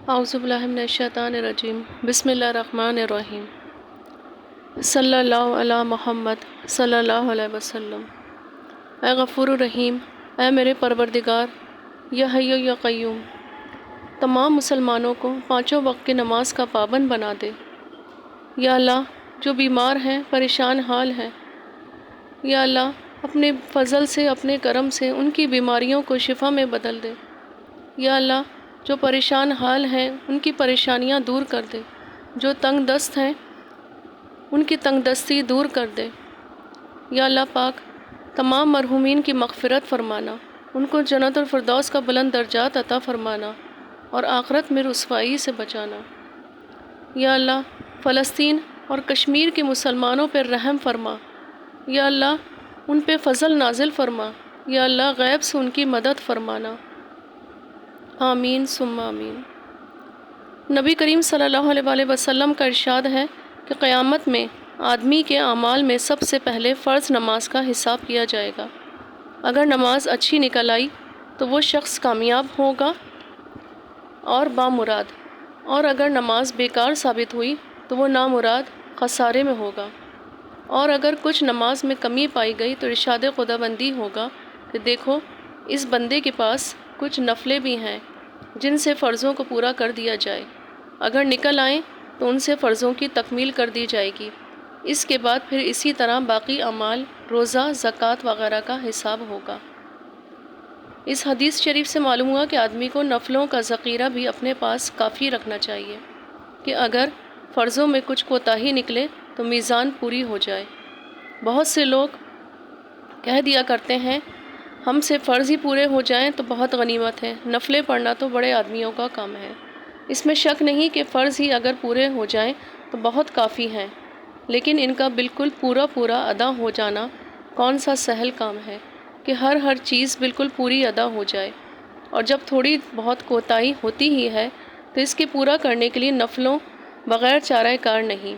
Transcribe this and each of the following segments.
اعوذ باللہ من الشیطان الرجیم بسم اللہ الرحمن الرحیم صلی اللہ علی محمد صلی اللہ علیہ وسلم۔ اے غفور الرحیم، اے میرے پروردگار، یا حی یا قیوم، تمام مسلمانوں کو پانچوں وقت کی نماز کا پابند بنا دے۔ یا اللہ، جو بیمار ہیں، پریشان حال ہیں، یا اللہ اپنے فضل سے، اپنے کرم سے ان کی بیماریوں کو شفا میں بدل دے۔ یا اللہ، جو پریشان حال ہیں ان کی پریشانیاں دور کر دے، جو تنگ دست ہیں ان کی تنگ دستی دور کر دے۔ یا اللہ پاک، تمام مرحومین کی مغفرت فرمانا، ان کو جنت الفردوس کا بلند درجات عطا فرمانا اور آخرت میں رسوائی سے بچانا۔ یا اللہ، فلسطین اور کشمیر کے مسلمانوں پر رحم فرما۔ یا اللہ، ان پہ فضل نازل فرما۔ یا اللہ، غیب سے ان کی مدد فرمانا۔ آمین ثم آمین۔ نبی کریم صلی اللہ علیہ وسلم کا ارشاد ہے کہ قیامت میں آدمی کے اعمال میں سب سے پہلے فرض نماز کا حساب کیا جائے گا۔ اگر نماز اچھی نکل آئی تو وہ شخص کامیاب ہوگا اور بامراد، اور اگر نماز بیکار ثابت ہوئی تو وہ نامراد خسارے میں ہوگا۔ اور اگر کچھ نماز میں کمی پائی گئی تو ارشاد خداوندی ہوگا کہ دیکھو، اس بندے کے پاس کچھ نفلیں بھی ہیں جن سے فرضوں کو پورا کر دیا جائے۔ اگر نکل آئیں تو ان سے فرضوں کی تکمیل کر دی جائے گی۔ اس کے بعد پھر اسی طرح باقی اعمال، روزہ، زکوٰۃ وغیرہ کا حساب ہوگا۔ اس حدیث شریف سے معلوم ہوا کہ آدمی کو نفلوں کا ذخیرہ بھی اپنے پاس کافی رکھنا چاہیے کہ اگر فرضوں میں کچھ کوتاہی نکلے تو میزان پوری ہو جائے۔ بہت سے لوگ کہہ دیا کرتے ہیں ہم سے فرض ہی پورے ہو جائیں تو بہت غنیمت ہے، نفلیں پڑھنا تو بڑے آدمیوں کا کام ہے۔ اس میں شک نہیں کہ فرض ہی اگر پورے ہو جائیں تو بہت کافی ہیں، لیکن ان کا بالکل پورا ادا ہو جانا کون سا سہل کام ہے کہ ہر چیز بالکل پوری ادا ہو جائے۔ اور جب تھوڑی بہت کوتاہی ہوتی ہی ہے تو اس کے پورا کرنے کے لیے نفلوں بغیر چارہ کار نہیں۔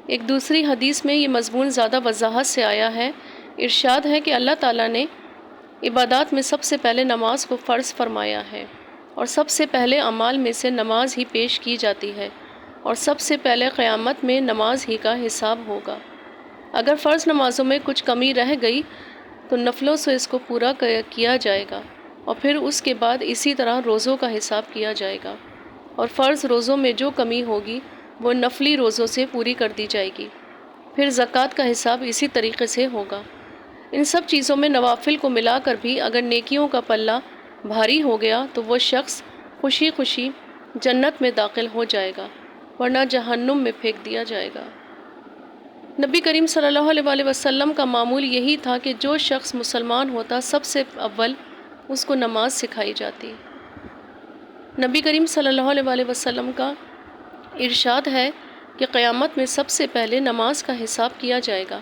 ایک دوسری حدیث میں یہ مضمون زیادہ وضاحت سے آیا ہے۔ ارشاد ہے کہ اللہ تعالیٰ نے عبادات میں سب سے پہلے نماز کو فرض فرمایا ہے، اور سب سے پہلے اعمال میں سے نماز ہی پیش کی جاتی ہے، اور سب سے پہلے قیامت میں نماز ہی کا حساب ہوگا۔ اگر فرض نمازوں میں کچھ کمی رہ گئی تو نفلوں سے اس کو پورا کیا جائے گا، اور پھر اس کے بعد اسی طرح روزوں کا حساب کیا جائے گا، اور فرض روزوں میں جو کمی ہوگی وہ نفلی روزوں سے پوری کر دی جائے گی۔ پھر زکوٰۃ کا حساب اسی طریقے سے ہوگا۔ ان سب چیزوں میں نوافل کو ملا کر بھی اگر نیکیوں کا پلہ بھاری ہو گیا تو وہ شخص خوشی خوشی جنت میں داخل ہو جائے گا، ورنہ جہنم میں پھینک دیا جائے گا۔ نبی کریم صلی اللہ علیہ وسلم کا معمول یہی تھا کہ جو شخص مسلمان ہوتا سب سے اول اس کو نماز سکھائی جاتی۔ نبی کریم صلی اللہ علیہ وسلم کا ارشاد ہے کہ قیامت میں سب سے پہلے نماز کا حساب کیا جائے گا۔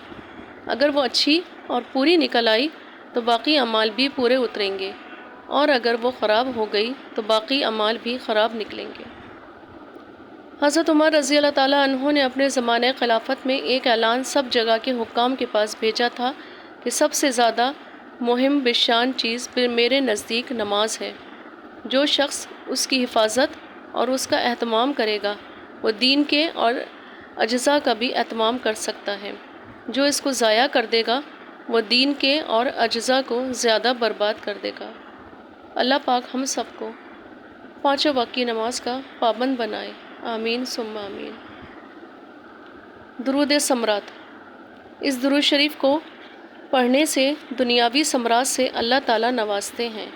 اگر وہ اچھی اور پوری نکل آئی تو باقی اعمال بھی پورے اتریں گے، اور اگر وہ خراب ہو گئی تو باقی اعمال بھی خراب نکلیں گے۔ حضرت عمر رضی اللہ تعالیٰ عنہ نے اپنے زمانہ خلافت میں ایک اعلان سب جگہ کے حکام کے پاس بھیجا تھا کہ سب سے زیادہ مہم بشان چیز میرے نزدیک نماز ہے۔ جو شخص اس کی حفاظت اور اس کا اہتمام کرے گا وہ دین کے اور اجزاء کا بھی اہتمام کر سکتا ہے۔ جو اس کو ضائع کر دے گا وہ دین کے اور اجزاء کو زیادہ برباد کر دے گا۔ اللہ پاک ہم سب کو پانچوں وقت کی نماز کا پابند بنائے۔ آمین ثم آمین۔ درود ثمرات۔ اس درود شریف کو پڑھنے سے دنیاوی ثمرات سے اللہ تعالیٰ نوازتے ہیں۔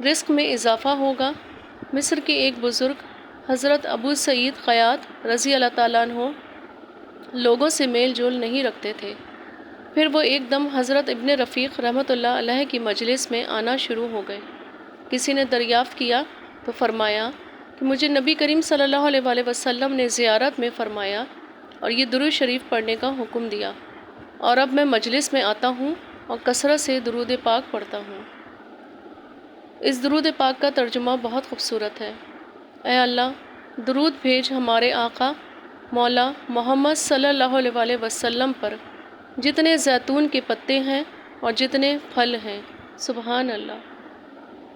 رزق میں اضافہ ہوگا۔ مصر کے ایک بزرگ حضرت ابو سعید خیاط رضی اللہ تعالیٰ عنہ لوگوں سے میل جول نہیں رکھتے تھے۔ پھر وہ ایک دم حضرت ابن رفیق رحمۃ اللہ علیہ کی مجلس میں آنا شروع ہو گئے۔ کسی نے دریافت کیا تو فرمایا کہ مجھے نبی کریم صلی اللہ علیہ وسلم نے زیارت میں فرمایا اور یہ درود شریف پڑھنے کا حکم دیا، اور اب میں مجلس میں آتا ہوں اور کثرت سے درود پاک پڑھتا ہوں۔ اس درود پاک کا ترجمہ بہت خوبصورت ہے۔ اے اللہ، درود بھیج ہمارے آقا مولا محمد صلی اللہ علیہ وسلم پر جتنے زیتون کے پتے ہیں اور جتنے پھل ہیں۔ سبحان اللہ۔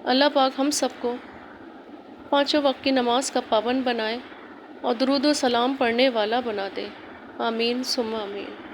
اللہ پاک ہم سب کو پانچوں وقت کی نماز کا پابند بنائے اور درود و سلام پڑھنے والا بنا دے۔ آمین ثم آمین۔